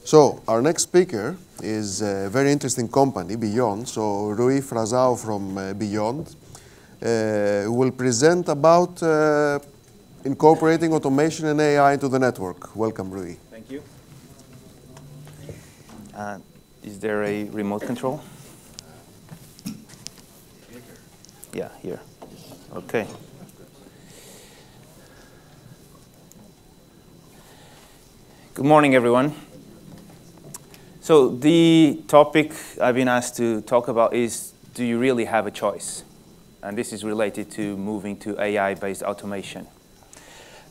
So our next speaker is a very interesting company, B-Yond. So Rui Frazo from B-Yond will present about incorporating automation and AI into the network. Welcome, Rui. Thank you. Is there a remote control? Yeah, here. Okay. Good morning, everyone. So the topic I've been asked to talk about is, do you really have a choice? And this is related to moving to AI-based automation.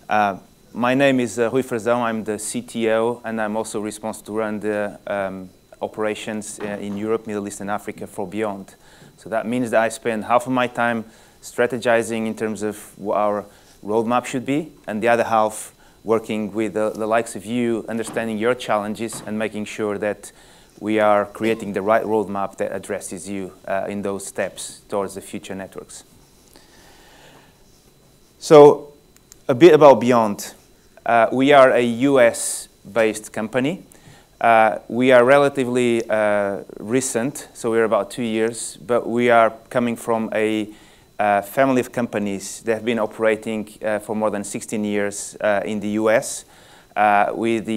My name is Rui Frazo. I'm the CTO, and I'm also responsible to run the operations in Europe, Middle East, and Africa for B-Yond. So that means that I spend half of my time strategizing in terms of what our roadmap should be, and the other half working with the likes of you, understanding your challenges and making sure that we are creating the right roadmap that addresses you in those steps towards the future networks. So a bit about B-Yond. We are a US-based company. We are relatively recent, so we're about 2 years, but we are coming from a family of companies that have been operating for more than 16 years in the US, with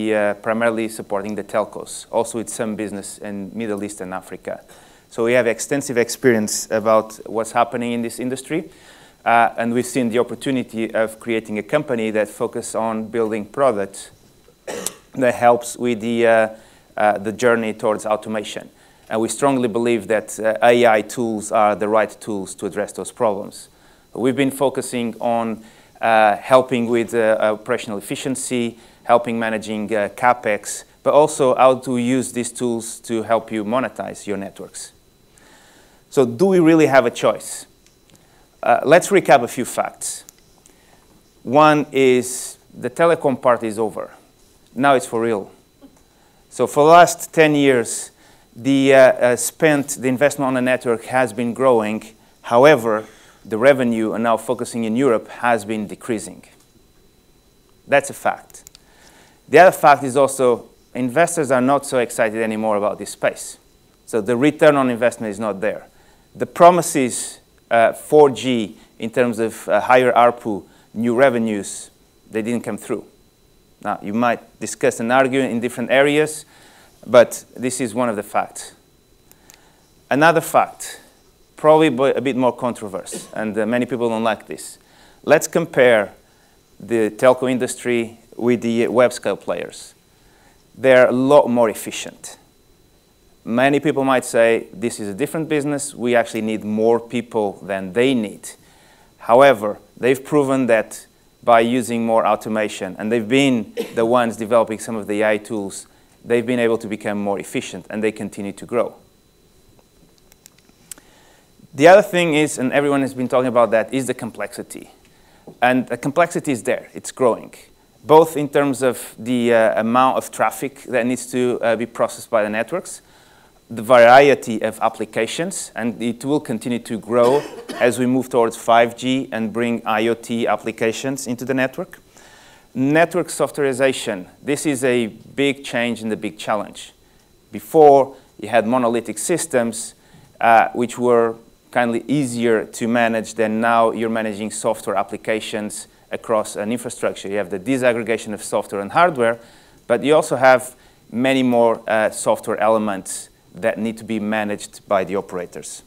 primarily supporting the telcos, also with some business in Middle East and Africa. So we have extensive experience about what's happening in this industry, and we've seen the opportunity of creating a company that focuses on building products that helps with the journey towards automation. And we strongly believe that AI tools are the right tools to address those problems. We've been focusing on helping with operational efficiency, helping managing CapEx, but also how to use these tools to help you monetize your networks. So do we really have a choice? Let's recap a few facts. One is the telecom part is over. Now it's for real. So for the last 10 years, the investment on the network has been growing. However, the revenue, and now focusing in Europe, has been decreasing. That's a fact. The other fact is also investors are not so excited anymore about this space. So the return on investment is not there. The promises 4G in terms of higher ARPU, new revenues, they didn't come through. Now, you might discuss and argue in different areas, but this is one of the facts. Another fact, probably a bit more controversial, and many people don't like this. Let's compare the telco industry with the web-scale players. They're a lot more efficient. Many people might say, this is a different business. We actually need more people than they need. However, they've proven that by using more automation, and they've been the ones developing some of the AI tools, they've been able to become more efficient, and they continue to grow. The other thing is, and everyone has been talking about that, is the complexity. And the complexity is there. It's growing, both in terms of the amount of traffic that needs to be processed by the networks, the variety of applications, and it will continue to grow as we move towards 5G and bring IoT applications into the network. Network softwareization, this is a big change and a big challenge. Before, you had monolithic systems, which were kind of easier to manage than now you're managing software applications across an infrastructure. You have the disaggregation of software and hardware, but you also have many more software elements that need to be managed by the operators.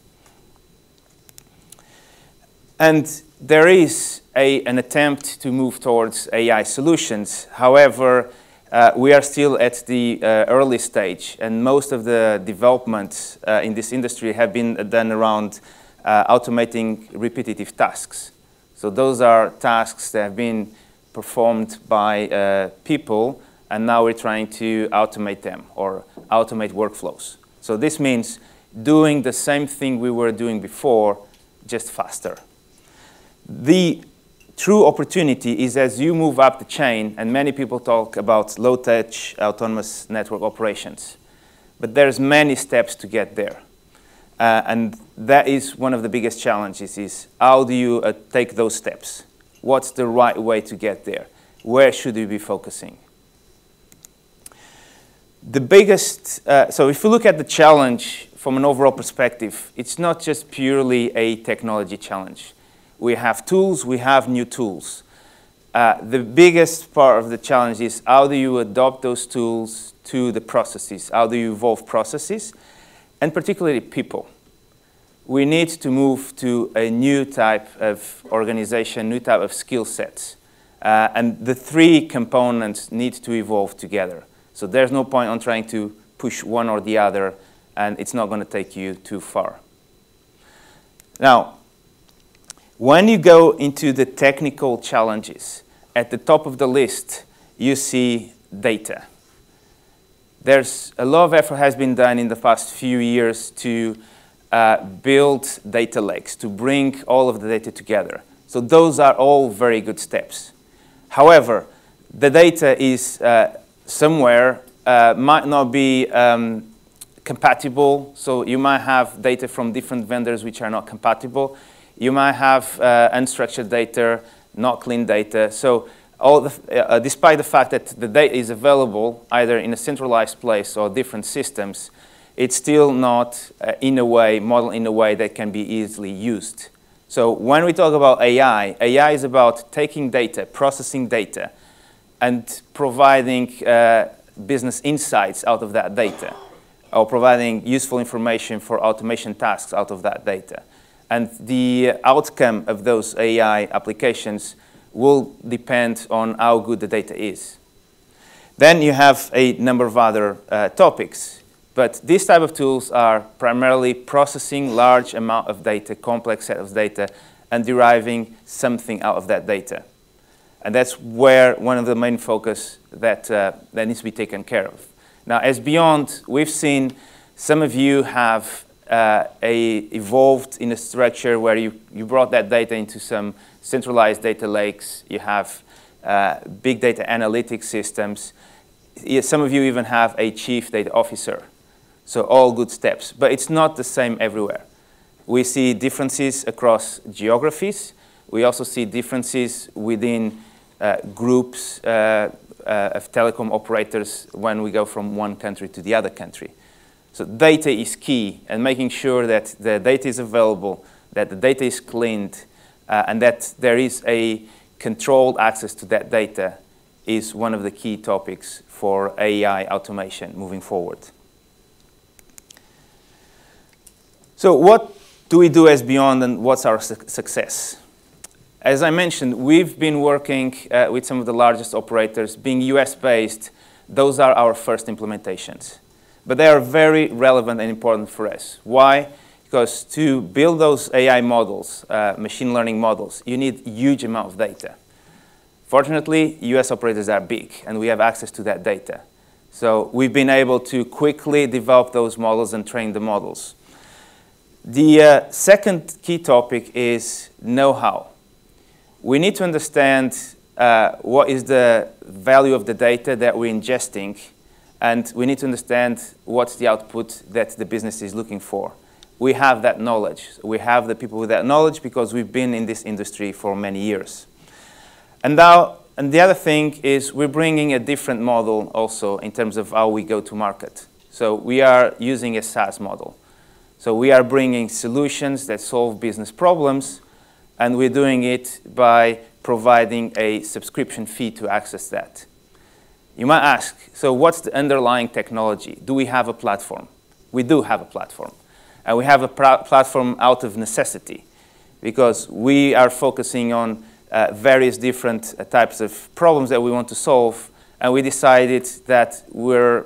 And there is an attempt to move towards AI solutions. However, we are still at the early stage, and most of the developments in this industry have been done around automating repetitive tasks. So those are tasks that have been performed by people, and now we're trying to automate them or automate workflows. So this means doing the same thing we were doing before, just faster. The true opportunity is as you move up the chain, and many people talk about low-touch autonomous network operations. But there's many steps to get there. And that is one of the biggest challenges, is how do you take those steps? What's the right way to get there? Where should we be focusing? The biggest, so if you look at the challenge from an overall perspective, it's not just purely a technology challenge. We have tools, we have new tools. The biggest part of the challenge is how do you adopt those tools to the processes? How do you evolve processes? And particularly people. We need to move to a new type of organization, new type of skill sets. And the three components need to evolve together. So there's no point on trying to push one or the other, and it's not going to take you too far. Now, when you go into the technical challenges, at the top of the list, you see data. There's a lot of effort has been done in the past few years to build data lakes, to bring all of the data together. So those are all very good steps. However, the data is somewhere might not be compatible. So you might have data from different vendors which are not compatible. You might have unstructured data, not clean data. So despite the fact that the data is available either in a centralized place or different systems, it's still not modeled in a way that can be easily used. So when we talk about AI, AI is about taking data, processing data, and providing business insights out of that data, or providing useful information for automation tasks out of that data. And the outcome of those AI applications will depend on how good the data is. Then you have a number of other topics. But these type of tools are primarily processing large amount of data, complex set of data, and deriving something out of that data. And that's where one of the main focus that needs to be taken care of. Now, as B-Yond, we've seen some of you have evolved in a structure where you brought that data into some centralized data lakes. You have big data analytics systems. Some of you even have a chief data officer. So all good steps. But it's not the same everywhere. We see differences across geographies. We also see differences within groups of telecom operators when we go from one country to the other country. So data is key, and making sure that the data is available, that the data is cleaned, and that there is a controlled access to that data is one of the key topics for AI automation moving forward. So what do we do as B-Yond, and what's our success? As I mentioned, we've been working with some of the largest operators. Being US-based, those are our first implementations. But they are very relevant and important for us. Why? Because to build those AI models, machine learning models, you need a huge amount of data. Fortunately, US operators are big, and we have access to that data. So we've been able to quickly develop those models and train the models. The second key topic is know-how. We need to understand what is the value of the data that we're ingesting, and we need to understand what's the output that the business is looking for. We have that knowledge. We have the people with that knowledge because we've been in this industry for many years. And the other thing is we're bringing a different model also in terms of how we go to market. So we are using a SaaS model. So we are bringing solutions that solve business problems, and we're doing it by providing a subscription fee to access that. You might ask, so what's the underlying technology? Do we have a platform? We do have a platform. And we have a platform out of necessity because we are focusing on various different types of problems that we want to solve, and we decided that we're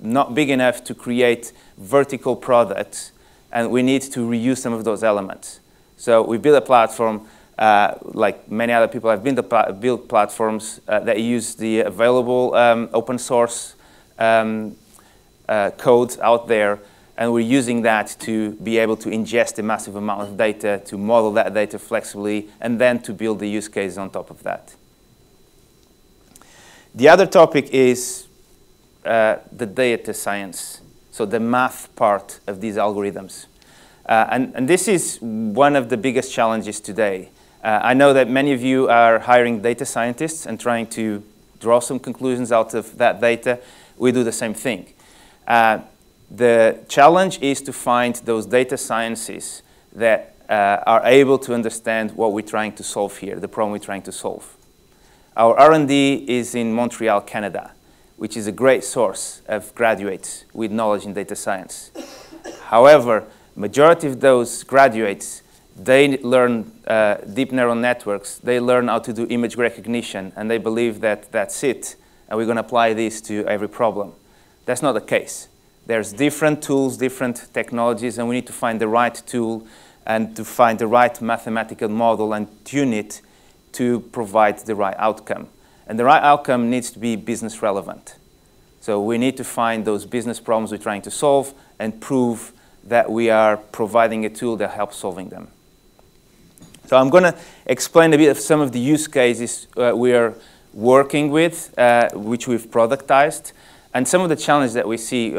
not big enough to create vertical products, and we need to reuse some of those elements. So we built a platform, like many other people have built platforms that use the available open source code out there, and we're using that to be able to ingest a massive amount of data, to model that data flexibly, and then to build the use case on top of that. The other topic is the data science, so the math part of these algorithms. And this is one of the biggest challenges today. I know that many of you are hiring data scientists and trying to draw some conclusions out of that data. we do the same thing. The challenge is to find those data sciences that are able to understand what we're trying to solve here, the problem we're trying to solve. Our R&D is in Montreal, Canada, which is a great source of graduates with knowledge in data science. However, majority of those graduates, they learn deep neural networks, they learn how to do image recognition, and they believe that that's it, and we're going to apply this to every problem. That's not the case. There's different tools, different technologies, and we need to find the right tool and to find the right mathematical model and tune it to provide the right outcome. And the right outcome needs to be business relevant. So we need to find those business problems we're trying to solve and prove that we are providing a tool that helps solving them. So I'm going to explain a bit of some of the use cases we are working with, which we've productized, and some of the challenges that we see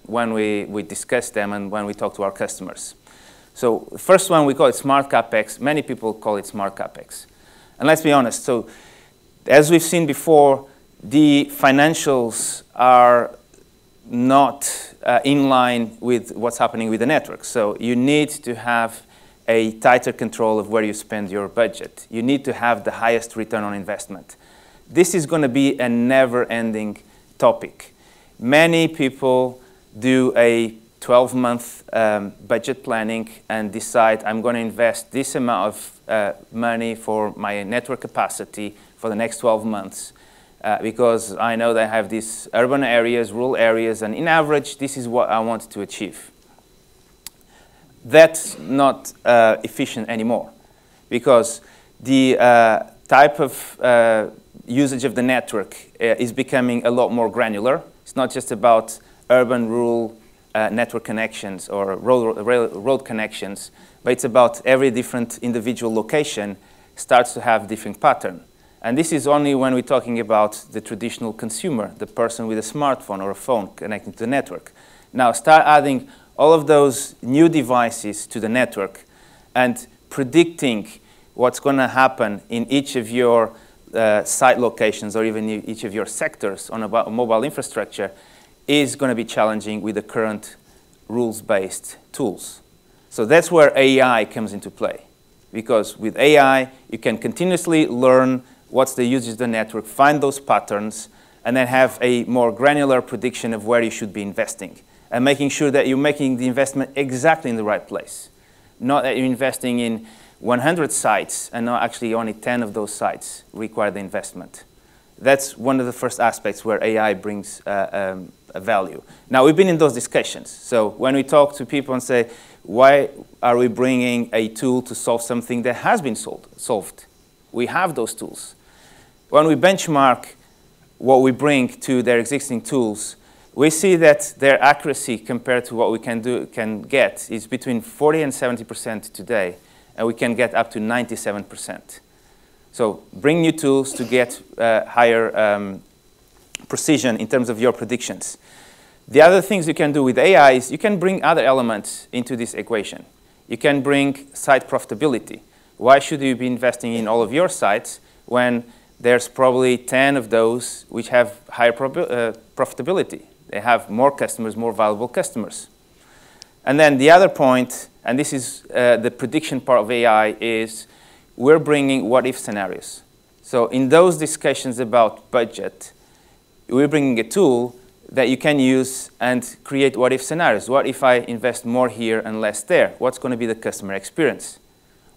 when we discuss them and when we talk to our customers. So the first one, we call it Smart CapEx. Many people call it Smart CapEx. And let's be honest, so as we've seen before, the financials are not in line with what's happening with the network. So you need to have a tighter control of where you spend your budget. You need to have the highest return on investment. This is going to be a never-ending topic. Many people do a 12-month budget planning and decide, I'm going to invest this amount of money for my network capacity for the next 12 months because I know that I have these urban areas, rural areas, and in average, this is what I want to achieve. That's not efficient anymore because the type of usage of the network is becoming a lot more granular. It's not just about urban, rural network connections or road connections, but it's about every different individual location starts to have different pattern. And this is only when we're talking about the traditional consumer, the person with a smartphone or a phone connecting to the network. Now start adding all of those new devices to the network and predicting what's going to happen in each of your site locations or even each of your sectors on a mobile infrastructure is going to be challenging with the current rules-based tools. So that's where AI comes into play. Because with AI, you can continuously learn what's the usage of the network, find those patterns, and then have a more granular prediction of where you should be investing. And making sure that you're making the investment exactly in the right place. Not that you're investing in 100 sites and not actually only 10 of those sites require the investment. That's one of the first aspects where AI brings a value. Now, we've been in those discussions. So when we talk to people and say, why are we bringing a tool to solve something that has been solved? We have those tools. When we benchmark what we bring to their existing tools, we see that their accuracy compared to what we can get is between 40 and 70% today, and we can get up to 97%. So bring new tools to get higher precision in terms of your predictions. The other things you can do with AI is you can bring other elements into this equation. You can bring site profitability. Why should you be investing in all of your sites when there's probably 10 of those which have higher profitability? They have more customers, more valuable customers. And then the other point, and this is the prediction part of AI, is we're bringing what-if scenarios. So in those discussions about budget, we're bringing a tool that you can use and create what-if scenarios. What if I invest more here and less there? What's going to be the customer experience?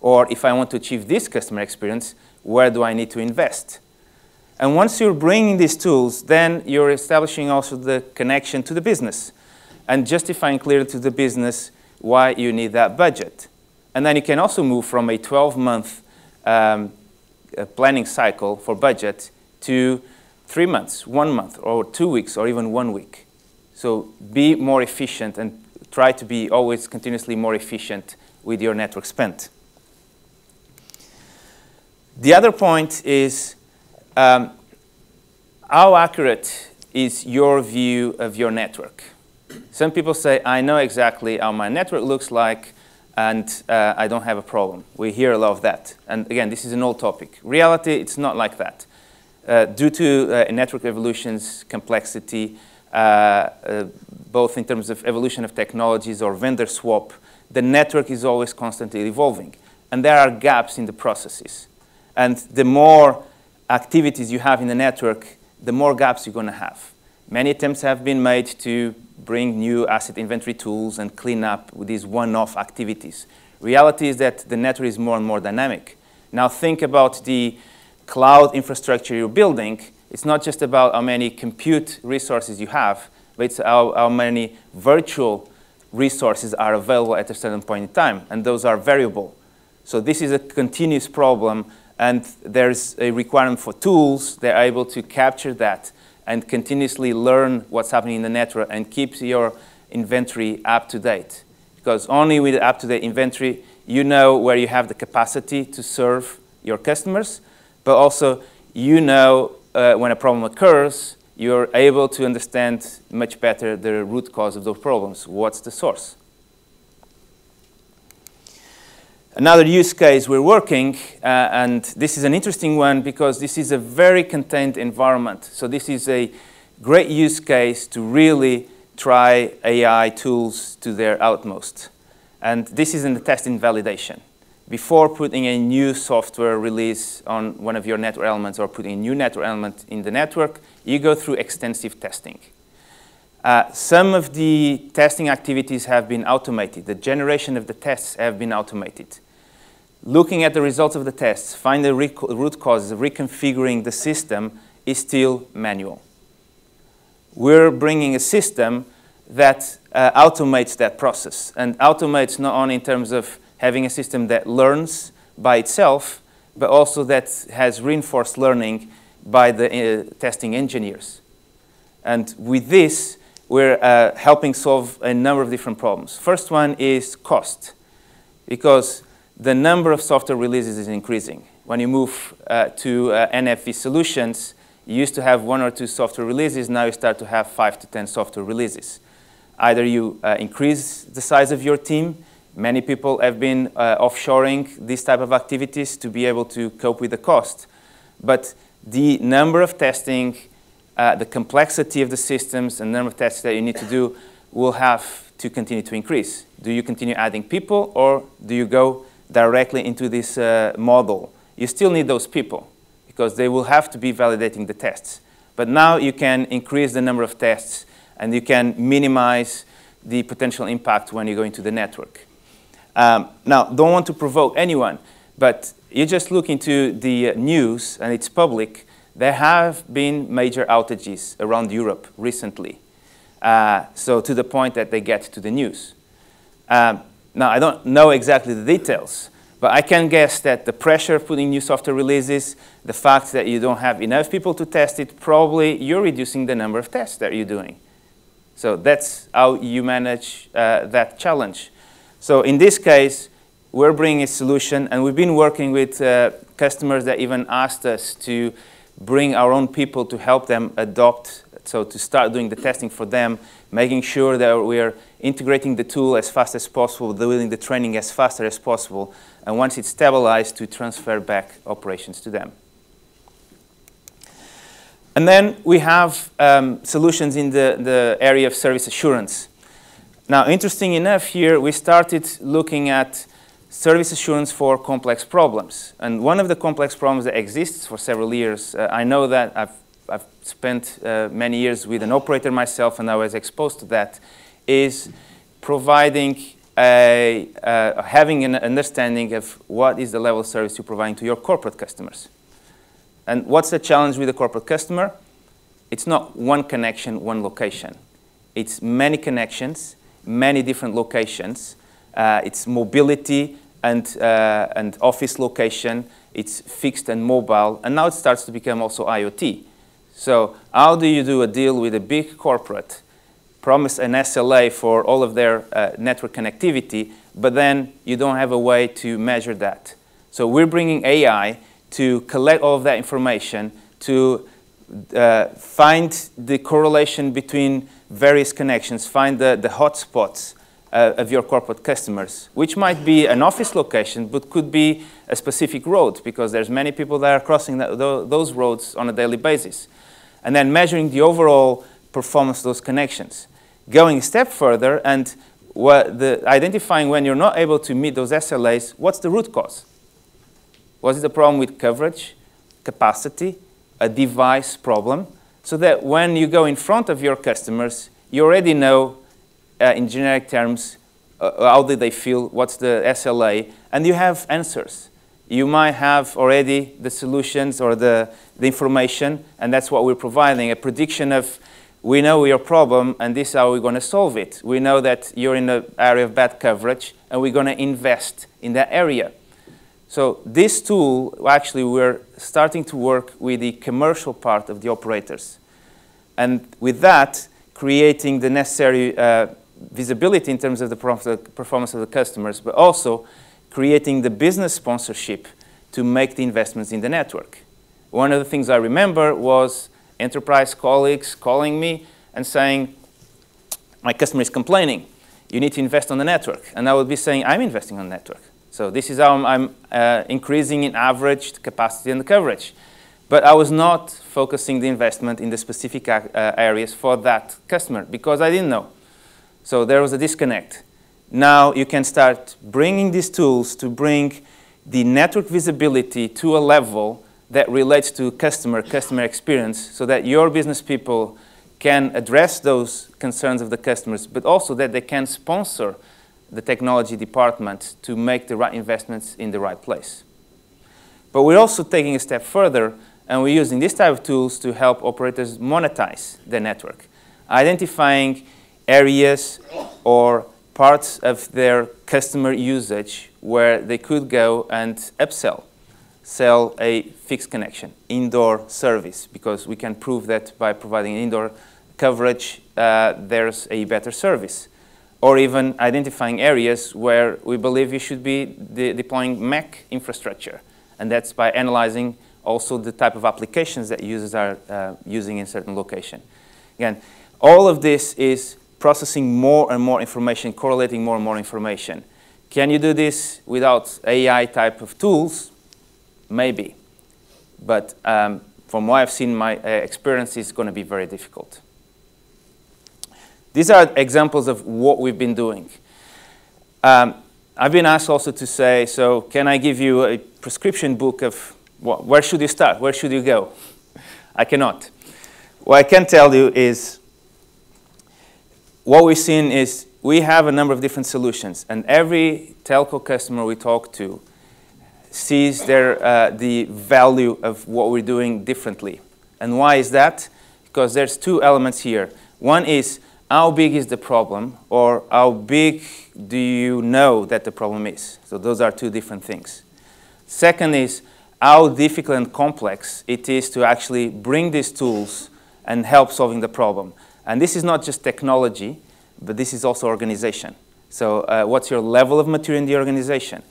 Or if I want to achieve this customer experience, where do I need to invest? And once you're bringing these tools, then you're establishing also the connection to the business and justifying clearly to the business why you need that budget. And then you can also move from a 12-month planning cycle for budget to 3 months, 1 month, or 2 weeks, or even 1 week. So be more efficient and try to be always continuously more efficient with your network spend. The other point is how accurate is your view of your network? Some people say, I know exactly how my network looks like, and I don't have a problem. We hear a lot of that. And again, this is an old topic. Reality, it's not like that. Due to network evolution's complexity, both in terms of evolution of technologies or vendor swap, the network is always constantly evolving. And there are gaps in the processes. And the more activities you have in the network, the more gaps you're going to have. Many attempts have been made to bring new asset inventory tools and clean up with these one-off activities. Reality is that the network is more and more dynamic. Now think about the cloud infrastructure you're building. It's not just about how many compute resources you have, but it's how many virtual resources are available at a certain point in time, and those are variable. So this is a continuous problem, and there's a requirement for tools that are able to capture that and continuously learn what's happening in the network and keep your inventory up to date. Because only with up-to-date inventory, you know where you have the capacity to serve your customers, but also you know when a problem occurs, you're able to understand much better the root cause of those problems. What's the source? Another use case we're working, and this is an interesting one because this is a very contained environment. So this is a great use case to really try AI tools to their utmost. And this is in the testing validation. Before putting a new software release on one of your network elements or putting a new network element in the network, you go through extensive testing. Some of the testing activities have been automated. The generation of the tests have been automated. Looking at the results of the tests, find the root causes, reconfiguring the system is still manual. We're bringing a system that automates that process, and automates not only in terms of having a system that learns by itself, but also that has reinforced learning by the testing engineers. And with this, we're helping solve a number of different problems. First one is cost, because the number of software releases is increasing. When you move to NFV solutions, you used to have 1 or 2 software releases, now you start to have 5 to 10 software releases. Either you increase the size of your team. Many people have been offshoring these type of activities to be able to cope with the cost. But the number of testing, the complexity of the systems, and the number of tests that you need to do will have to continue to increase. Do you continue adding people, or do you go directly into this model? You still need those people, because they will have to be validating the tests. But now you can increase the number of tests, and you can minimize the potential impact when you go into the network. Now, don't want to provoke anyone, but you just look into the news, and it's public. There have been major outages around Europe recently, so to the point that they get to the news. Now, I don't know exactly the details, but I can guess that the pressure of putting new software releases, the fact that you don't have enough people to test it, probably you're reducing the number of tests that you're doing. So that's how you manage that challenge. So in this case, we're bringing a solution, and we've been working with customers that even asked us to bring our own people to help them adopt, so to start doing the testing for them, making sure that we're integrating the tool as fast as possible, doing the training as fast as possible, and once it's stabilized, to transfer back operations to them. And then we have solutions in the area of service assurance. Now, interesting enough, here we started looking at service assurance for complex problems. And one of the complex problems that exists for several years, I know that I've spent many years with an operator myself, and I was exposed to that, is providing having an understanding of what is the level of service you're providing to your corporate customers. And what's the challenge with the corporate customer? It's not one connection, one location. It's many connections, many different locations. It's mobility and office location. It's fixed and mobile. And now it starts to become also IoT. So how do you do a deal with a big corporate, promise an SLA for all of their network connectivity, but then you don't have a way to measure that? So we're bringing AI to collect all of that information, to find the correlation between various connections, find the hotspots of your corporate customers, which might be an office location, but could be a specific road, because there's many people that are crossing those roads on a daily basis. And then measuring the overall performance of those connections. Going a step further and identifying when you're not able to meet those SLAs, what's the root cause? Was it a problem with coverage, capacity, a device problem? So that when you go in front of your customers, you already know, in generic terms, how do they feel, what's the SLA, and you have answers. You might have already the solutions or the information, and that's what we're providing, a prediction of, we know your problem, and this is how we're going to solve it. We know that you're in an area of bad coverage, and we're going to invest in that area. So this tool, actually, we're starting to work with the commercial part of the operators. And with that, creating the necessary visibility in terms of the performance of the customers, but also creating the business sponsorship to make the investments in the network. One of the things I remember was enterprise colleagues calling me and saying, my customer is complaining, you need to invest on the network. And I would be saying, I'm investing on the network. So this is how I'm increasing in average the capacity and the coverage. But I was not focusing the investment in the specific areas for that customer because I didn't know. So there was a disconnect. Now you can start bringing these tools to bring the network visibility to a level that relates to customer experience so that your business people can address those concerns of the customers, but also that they can sponsor the technology department to make the right investments in the right place. But we're also taking a step further, and we're using this type of tools to help operators monetize their network, identifying areas or parts of their customer usage where they could go and upsell, sell a fixed connection, indoor service, because we can prove that by providing indoor coverage, there's a better service. Or even identifying areas where we believe you should be deploying MEC infrastructure. And that's by analyzing also the type of applications that users are using in certain location. Again, all of this is processing more and more information, correlating more and more information. Can you do this without AI type of tools? Maybe. But from what I've seen, my experience is going to be very difficult. These are examples of what we've been doing. I've been asked also to say, so can I give you a prescription book of where should you start? Where should you go? I cannot. What I can tell you is what we've seen is we have a number of different solutions, and every telco customer we talk to sees the value of what we're doing differently. And why is that? Because there's two elements here. One is, how big is the problem, or how big do you know that the problem is? So those are two different things. Second is how difficult and complex it is to actually bring these tools and help solving the problem. And this is not just technology, but this is also organization. So what's your level of maturity in the organization?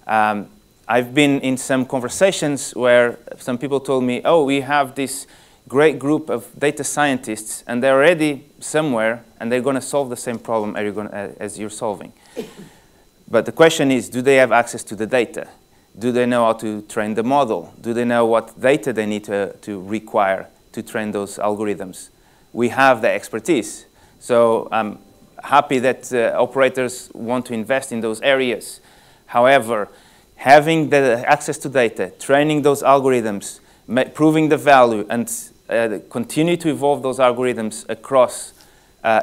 I've been in some conversations where some people told me, oh, we have this great group of data scientists, and they're already somewhere, and they're going to solve the same problem as you're solving. But the question is, do they have access to the data? Do they know how to train the model? Do they know what data they need to require to train those algorithms? We have the expertise. So I'm happy that operators want to invest in those areas. However, having the access to data, training those algorithms, proving the value, and continue to evolve those algorithms across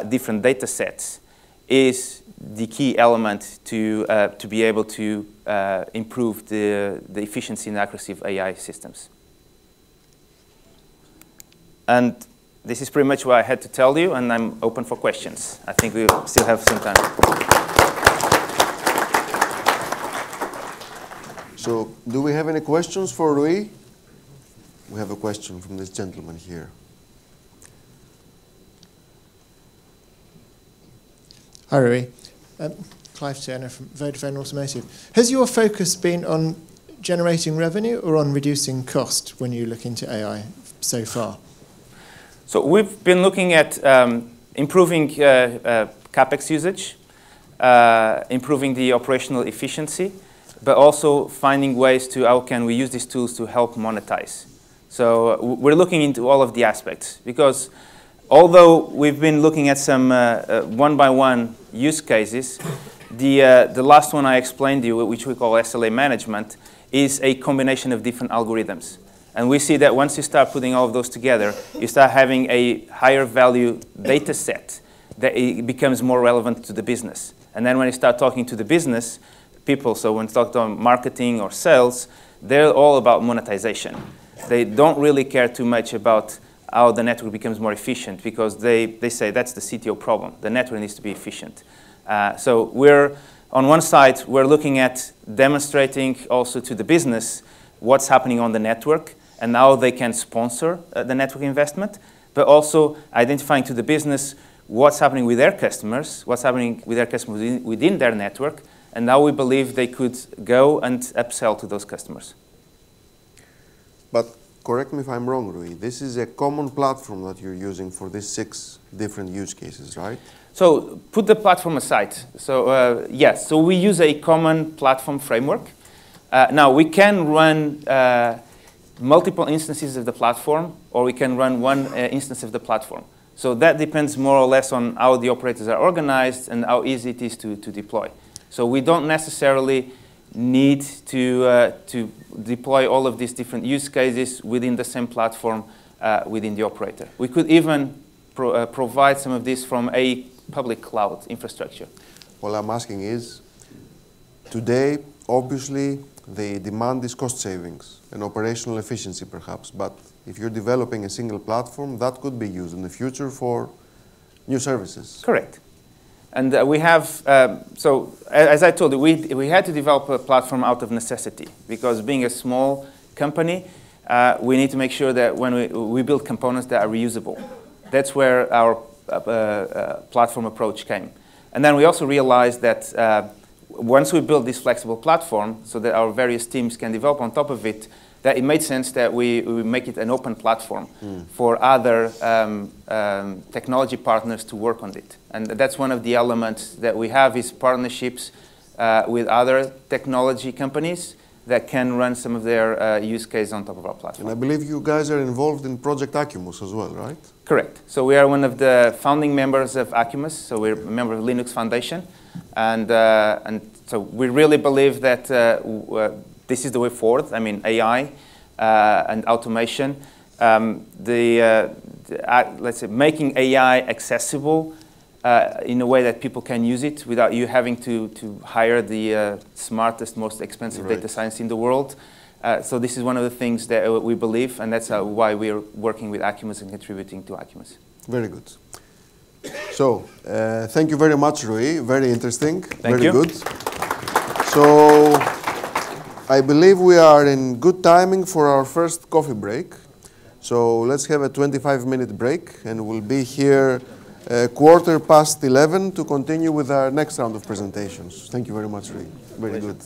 different data sets is the key element to be able to improve the efficiency and accuracy of AI systems. And this is pretty much what I had to tell you, and I'm open for questions. I think we still have some time. So, do we have any questions for Rui? We have a question from this gentleman here. Hi, Rui. Clive Turner from Vodafone Automotive. Has your focus been on generating revenue or on reducing cost when you look into AI so far? So we've been looking at improving CapEx usage, improving the operational efficiency, but also finding ways to how can we use these tools to help monetize. So we're looking into all of the aspects because although we've been looking at some one-by-one use cases, the last one I explained to you, which we call SLA management, is a combination of different algorithms. And we see that once you start putting all of those together, you start having a higher value data set that it becomes more relevant to the business. And then when you start talking to the business people, so when you talk to marketing or sales, they're all about monetization. They don't really care too much about how the network becomes more efficient, because they say that's the CTO problem. The network needs to be efficient. So we're, on one side, we're looking at demonstrating also to the business what's happening on the network and how they can sponsor the network investment, but also identifying to the business what's happening with their customers, what's happening with their customers within their network, and how we believe they could go and upsell to those customers. But correct me if I'm wrong, Rui, this is a common platform that you're using for these 6 different use cases, right? So put the platform aside. So yes, so we use a common platform framework. Now we can run multiple instances of the platform, or we can run one instance of the platform. So that depends more or less on how the operators are organized and how easy it is to deploy. So we don't necessarily need to deploy all of these different use cases within the same platform within the operator. We could even provide some of this from a public cloud infrastructure. What I'm asking is, today, obviously, the demand is cost savings and operational efficiency, perhaps. But if you're developing a single platform, that could be used in the future for new services. Correct. And we have, so as I told you, we had to develop a platform out of necessity, because being a small company, we need to make sure that when we build components that are reusable. That's where our platform approach came. And then we also realized that once we build this flexible platform so that our various teams can develop on top of it, that it made sense that we make it an open platform for other technology partners to work on it. And that's one of the elements that we have, is partnerships with other technology companies that can run some of their use cases on top of our platform. And I believe you guys are involved in Project Acumus as well, right? Correct. So we are one of the founding members of Acumus, so we're a member of Linux Foundation. And so we really believe that this is the way forward. I mean, AI and automation. Let's say making AI accessible in a way that people can use it without you having to hire the smartest, most expensive data science in the world. So this is one of the things that we believe, and that's why we are working with Acumus and contributing to Acumus. Very good. So, thank you very much, Rui. Very interesting. Thank Very you. good. So, I believe we are in good timing for our first coffee break. So, let's have a 25-minute break, and we'll be here 11:15 to continue with our next round of presentations. Thank you very much, Rui. Very good.